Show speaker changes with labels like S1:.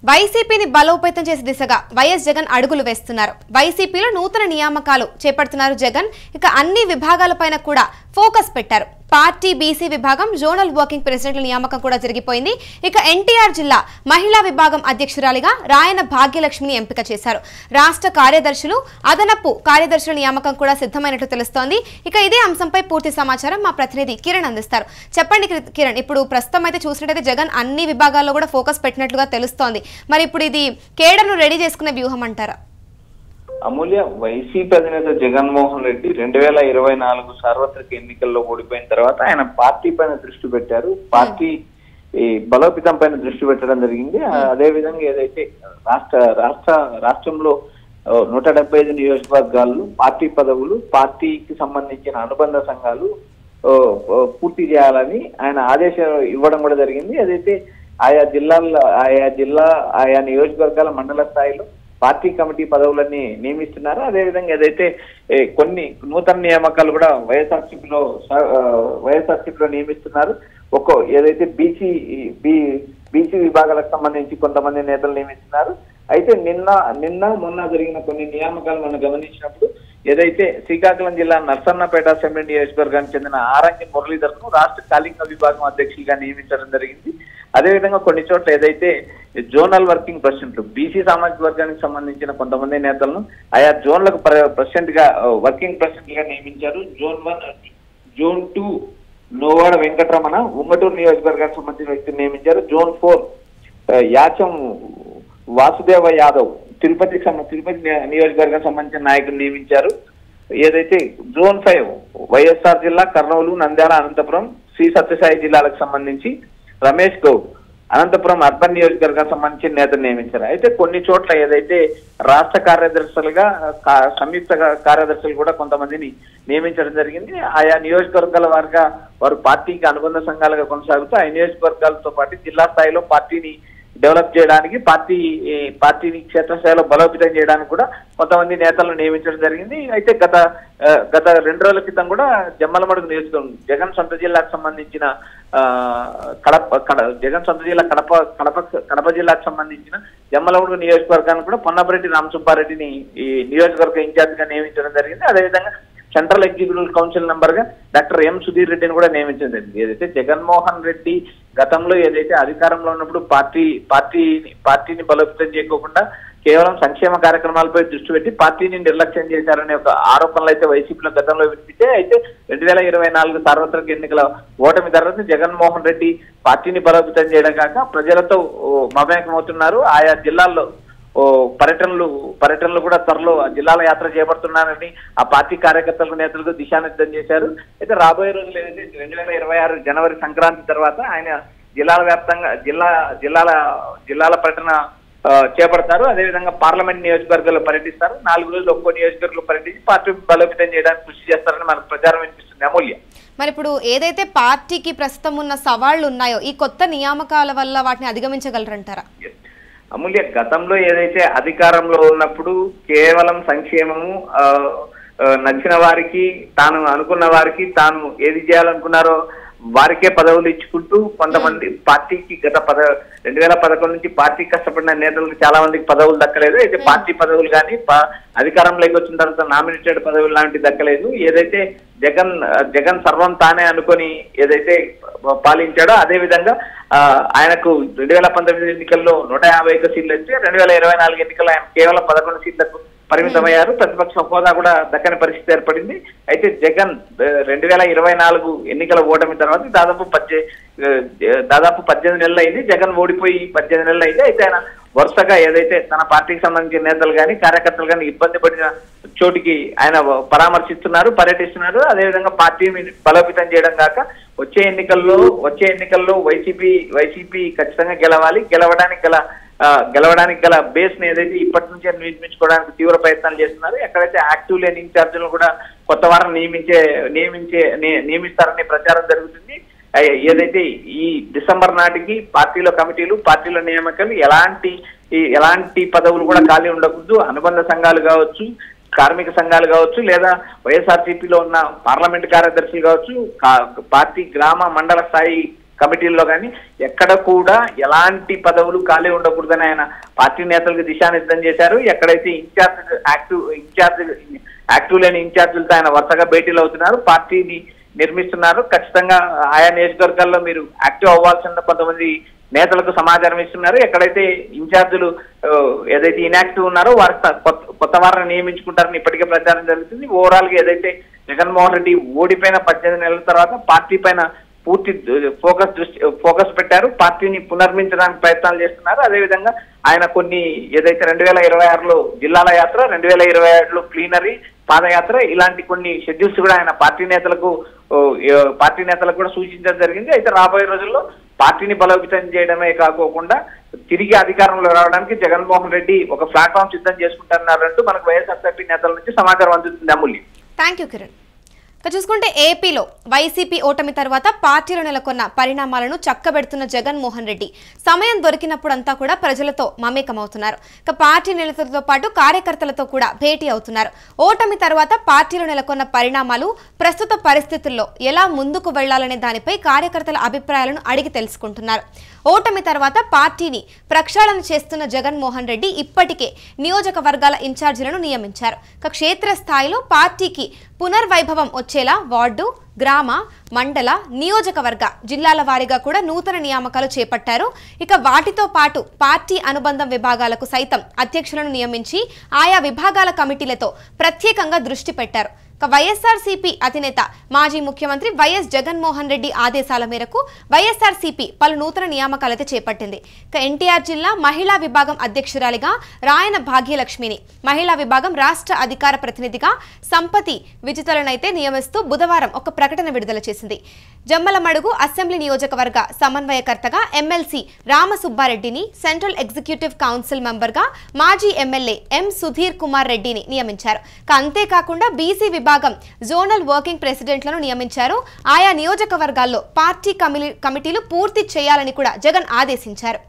S1: వైసీపీని బలోపేతం చేసే దిశగా వైఎస్ జగన్ అడుగులు వేస్తున్నారు. వైసీపీలో నూతన నియామకాలు చేపడుతున్నారు జగన్. ఇక అన్ని విభాగాలపైన కూడా ఫోకస్ పెట్టారు. పార్టీ బీసీ విభాగం జోనల్ వర్కింగ్ ప్రెసిడెంట్ల నియామకం కూడా జరిగిపోయింది. ఇక ఎన్టీఆర్ జిల్లా మహిళా విభాగం అధ్యక్షురాలిగా రాయన భాగ్యలక్ష్మిని ఎంపిక చేశారు. రాష్ట్ర కార్యదర్శులు అదనపు కార్యదర్శుల నియామకం కూడా సిద్ధమైనట్లు తెలుస్తోంది. ఇక ఇదే అంశంపై పూర్తి సమాచారం మా ప్రతినిధి కిరణ్ అందిస్తారు. చెప్పండి కిరణ్, ఇప్పుడు ప్రస్తుతం అయితే చూసినట్టయితే జగన్ అన్ని విభాగాల్లో కూడా ఫోకస్ పెట్టినట్లుగా తెలుస్తోంది. మరి ఇప్పుడు ఇది కేడర్ను రెడీ చేసుకునే వ్యూహం అంటారా?
S2: అమూల్య, వైసీపీ అధినేత జగన్మోహన్ రెడ్డి 2024 సార్వత్రిక ఎన్నికల్లో ఓడిపోయిన తర్వాత ఆయన పార్టీ పైన దృష్టి పెట్టారు. పార్టీ బలోపేతం పైన దృష్టి పెట్టడం జరిగింది. అదే విధంగా ఏదైతే రాష్ట్రంలో 175 నియోజకవర్గాల్లో పార్టీ పదవులు, పార్టీకి సంబంధించిన అనుబంధ సంఘాలు పూర్తి చేయాలని ఆయన ఆదేశాలు ఇవ్వడం కూడా జరిగింది. అదైతే ఆయా నియోజకవర్గాల మండల స్థాయిలో పార్టీ కమిటీ పదవులన్నీ నియమిస్తున్నారు. అదేవిధంగా ఏదైతే కొన్ని నూతన నియామకాలు కూడా వైఎస్ఆర్సీపీలో నియమిస్తున్నారు. ఏదైతే బీసీ విభాగాలకు సంబంధించి కొంతమంది నేతలు నియమిస్తున్నారు. అయితే నిన్న మొన్న జరిగిన కొన్ని నియామకాలు మనం గమనించినప్పుడు ఏదైతే శ్రీకాకుళం జిల్లా నర్సన్నపేట అసెంబ్లీ నియోజకవర్గానికి చెందిన ఆరంగి మురళీధర్ను రాష్ట్ర కాళింగ విభాగం అధ్యక్షులుగా నియమించడం జరిగింది. అదేవిధంగా కొన్ని చోట్ల ఏదైతే జోనల్ వర్కింగ్ ప్రెసిడెంట్లు బీసీ సామాజిక వర్గానికి సంబంధించిన కొంతమంది నేతలను ఆయా జోన్లకు వర్కింగ్ ప్రెసిడెంట్ గా నియమించారు. జోన్ 1, జోన్ 2 నోవాడ వెంకటరమణ ఉంగటూరు నియోజకవర్గానికి సంబంధించిన వ్యక్తిని నియమించారు. జోన్ 4 యాచం వాసుదేవ యాదవ్ తిరుపతి నియోజకవర్గానికి సంబంధించిన నాయకులు నియమించారు. ఏదైతే జోన్ 5 వైఎస్ఆర్ జిల్లా కర్నూలు, నంద్యాల, అనంతపురం, శ్రీ సత్యసాయి జిల్లాలకు సంబంధించి రమేష్ గౌడ్ అనంతపురం అర్బన్ నియోజకవర్గానికి సంబంధించిన నేతలు నియమించారు. అయితే కొన్ని చోట్ల ఏదైతే రాష్ట్ర కార్యదర్శులుగా సంయుక్త కార్యదర్శులు కూడా కొంతమందిని నియమించడం జరిగింది. ఆయా నియోజకవర్గాల వారు పార్టీకి అనుబంధ సంఘాలుగా కొనసాగుతూ ఆ నియోజకవర్గాలతో పాటు జిల్లా స్థాయిలో పార్టీని డెవలప్ చేయడానికి, పార్టీని క్షేత్రస్థాయిలో బలోపేతం చేయడానికి కూడా కొంతమంది నేతలను నియమించడం జరిగింది. అయితే గత 2 రోజుల క్రితం కూడా జమ్మలమడుగు నియోజకవర్గం జగన్ సొంత జిల్లాకు సంబంధించిన కడప జిల్లాకు సంబంధించిన జమ్మలమడుగు నియోజకవర్గానికి కూడా పొన్నపరెడ్డి రామసుబ్బారెడ్డిని ఈ నియోజకవర్గ ఇన్ఛార్జ్ గా నియమించడం జరిగింది. అదేవిధంగా సెంట్రల్ ఎగ్జిక్యూటివ్ కౌన్సిల్ మెంబర్ గా డాక్టర్ ఎం సుధీర్ రెడ్డిని కూడా నియమించడం జరిగింది. ఏదైతే జగన్మోహన్ రెడ్డి గతంలో ఏదైతే అధికారంలో ఉన్నప్పుడు పార్టీని బలోపేతం చేయకోకుండా కేవలం సంక్షేమ కార్యక్రమాలపై దృష్టి పెట్టి పార్టీని నిర్లక్ష్యం చేశారనే ఒక ఆరోపణలు అయితే వైసీపీలో గతంలో వినిపించే. అయితే 2024 సార్వత్రిక ఎన్నికల ఓటమి తర్వాత జగన్మోహన్ రెడ్డి పార్టీని బలోపేతం చేయడం కాక ప్రజలతో మమేకమవుతున్నారు. ఆయా జిల్లాల్లో పర్యటనలు కూడా త్వరలో జిల్లాల యాత్ర చేపడుతున్నారని ఆ పార్టీ కార్యకర్తలకు, నేతలకు దిశానిర్దేశం చేశారు. అయితే రాబోయే రోజులు ఏదైతే 2026 జనవరి సంక్రాంతి తర్వాత ఆయన జిల్లాల వ్యాప్తంగా జిల్లాల పర్యటన చేపడతారు. అదేవిధంగా పార్లమెంట్ నియోజకవర్గాల్లో పర్యటిస్తారు. 4 రోజులు ఒక్కో నియోజకవర్గంలో పర్యటించి పార్టీ బలోపేతం చేయడానికి కృషి చేస్తారని మనకు ప్రచారం వినిపిస్తుంది. అమూల్య,
S1: మరి ఇప్పుడు ఏదైతే పార్టీకి ప్రస్తుతం ఉన్న సవాళ్లు ఉన్నాయో ఈ కొత్త నియామకాల వల్ల వాటిని అధిగమించగలరంటారా?
S2: అమూల్య, గతంలో ఏదైతే అధికారంలో ఉన్నప్పుడు కేవలం సంక్షేమము, నచ్చిన వారికి, తాను అనుకున్న వారికి, తాను ఏది చేయాలనుకున్నారో వారికే పదవులు ఇచ్చుకుంటూ కొంతమంది పార్టీకి 2011 నుంచి పార్టీ కష్టపడిన నేతలకు చాలా మందికి పదవులు దక్కలేదు. అయితే పార్టీ పదవులు కానీ అధికారంలోకి వచ్చిన తర్వాత నామినేటెడ్ పదవులు లాంటివి దక్కలేదు. ఏదైతే జగన్ సర్వం తానే అనుకొని ఏదైతే పాలించాడో అదే విధంగా ఆయనకు 2019 ఎన్నికల్లో 151 సీట్లు ఇస్తే 2024 ఎన్నికల్లో ఆయన కేవలం 11 సీట్లకు పరిమితమయ్యారు. ప్రతిపక్ష హోదా కూడా దక్కని పరిస్థితి ఏర్పడింది. అయితే జగన్ 2024 ఎన్నికల ఓటమి తర్వాత దాదాపు 18 నెలలు అయింది. జగన్ ఓడిపోయి 18 నెలలు అయింది. అయితే ఆయన వరుసగా ఏదైతే తన పార్టీకి సంబంధించిన నేతలు కానీ కార్యకర్తలు కానీ ఇబ్బంది పడిన చోటికి ఆయన పర్యటిస్తున్నారు. అదేవిధంగా పార్టీని బలోపేతం చేయడం కాక వచ్చే ఎన్నికల్లో వైసీపీ ఖచ్చితంగా గెలవడానికి గల బేస్ ని ఏదైతే ఇప్పటి నుంచే నిర్మించుకోవడానికి తీవ్ర ప్రయత్నాలు చేస్తున్నారు. ఎక్కడైతే యాక్టివ్ లేని ఇన్ఛార్జీలను కూడా కొత్త వారం నియమిస్తారనే ప్రచారం జరుగుతుంది. ఏదైతే ఈ డిసెంబర్ నాటికి పార్టీలో నియామకాలు ఎలాంటి పదవులు కూడా ఖాళీ ఉండకూడదు. అనుబంధ సంఘాలు కావచ్చు, కార్మిక సంఘాలు కావచ్చు, లేదా వైఎస్ఆర్సీపీలో ఉన్న పార్లమెంట్ కార్యదర్శులు కావచ్చు, పార్టీ గ్రామ మండల స్థాయి కమిటీల్లో కానీ ఎక్కడ కూడా ఎలాంటి పదవులు ఖాళీ ఉండకూడదని ఆయన పార్టీ నేతలకు దిశానిర్దేశం చేశారు. ఎక్కడైతే యాక్టివ్ లేని ఇన్ఛార్జీలతో ఆయన వరుసగా భేటీలు అవుతున్నారు, పార్టీని నిర్మిస్తున్నారు. ఖచ్చితంగా ఆయా నియోజకవర్గాల్లో మీరు యాక్టివ్ అవ్వాల్సిన కొంతమంది నేతలకు సమాచారం ఇస్తున్నారు. ఎక్కడైతే ఇన్ఛార్జీలు ఏదైతే ఇన్యాక్టివ్ ఉన్నారో వారి కొత్త వారిని నియమించుకుంటారని ఇప్పటికే ప్రచారం జరుగుతుంది. ఓవరాల్ గా ఏదైతే జగన్మోహన్ రెడ్డి ఓడిపోయిన 18 నెలల తర్వాత పార్టీ పైన పూర్తి ఫోకస్ పెట్టారు, పార్టీని పునర్మించడానికి ప్రయత్నాలు చేస్తున్నారు. అదేవిధంగా ఆయన కొన్ని ఏదైతే 2026లో జిల్లాల యాత్ర, 2027లో ప్లీనరీ, పాదయాత్ర ఇలాంటి కొన్ని షెడ్యూల్స్ కూడా ఆయన పార్టీ నేతలకు కూడా సూచించడం జరిగింది. అయితే రాబోయే రోజుల్లో పార్టీని బలోపేతం చేయడమే కాకోకుండా తిరిగి అధికారంలో రావడానికి జగన్మోహన్ రెడ్డి ఒక ప్లాట్ఫామ్ సిద్ధం చేసుకుంటున్నారంటూ మనకు వైఎస్ఆర్సీపీ నేతల నుంచి సమాచారం అందుతుంది. అమూల్య,
S1: థ్యాంక్ యూ కిరణ్. చూసుకుంటే ఏపీలో వైసీపీ ఓటమి తర్వాత పార్టీలో నెలకొన్న పరిణామాలను చక్కబెడుతున్న జగన్మోహన్ రెడ్డి సమయం దొరికినప్పుడంతా కూడా ప్రజలతో మమేకమవుతున్నారు. పార్టీ నేతలతో పాటు కార్యకర్తలతో కూడా భేటీ అవుతున్నారు. ఓటమి తర్వాత పార్టీలో నెలకొన్న పరిణామాలు, ప్రస్తుత పరిస్థితుల్లో ఎలా ముందుకు వెళ్లాలనే దానిపై కార్యకర్తల అభిప్రాయాలను అడిగి తెలుసుకుంటున్నారు. ఓటమి తర్వాత పార్టీని ప్రక్షాళన చేస్తున్న జగన్మోహన్ రెడ్డి ఇప్పటికే నియోజకవర్గాల ఇన్ఛార్జీలను నియమించారు. క్షేత్రస్థాయిలో పార్టీకి పునర్వైభవం వచ్చేలా వార్డు, గ్రామ, మండల, నియోజకవర్గ, జిల్లాల వారీగా కూడా నూతన నియామకాలు చేపట్టారు. వాటితో పాటు పార్టీ అనుబంధం విభాగాలకు సైతం అధ్యక్షులను నియమించి ఆయా విభాగాల కమిటీలతో ప్రత్యేకంగా దృష్టి పెట్టారు. వైఎస్ఆర్సీపీ అధినేత మాజీ ముఖ్యమంత్రి వైఎస్ జగన్మోహన్ రెడ్డి ఆదేశాల మేరకు వైఎస్ఆర్సీపీ పలు నూతన నియామకాలైతే చేపట్టింది. ఎన్టీఆర్ జిల్లా మహిళా విభాగం అధ్యక్షురాలిగా రాయన భాగ్యలక్ష్మిని, మహిళా విభాగం రాష్ట్ర అధికార ప్రతినిధిగా సంపతి విజితలనైతే నియమిస్తూ బుధవారం ఒక ప్రకటన విడుదల చేసింది. జమ్మలమడుగు అసెంబ్లీ నియోజకవర్గ సమన్వయకర్తగా ఎమ్మెల్సీ రామసుబ్బారెడ్డిని, సెంట్రల్ ఎగ్జిక్యూటివ్ కౌన్సిల్ మెంబర్గా మాజీ ఎమ్మెల్యే ఎం సుధీర్ కుమార్ రెడ్డిని నియమించారు. అంతేకాకుండా బీసీ విభాగం జోనల్ వర్కింగ్ ప్రెసిడెంట్లను నియమించారు. ఆయా నియోజకవర్గాల్లో పార్టీ కమిటీలు పూర్తి చేయాలని కూడా జగన్ ఆదేశించారు.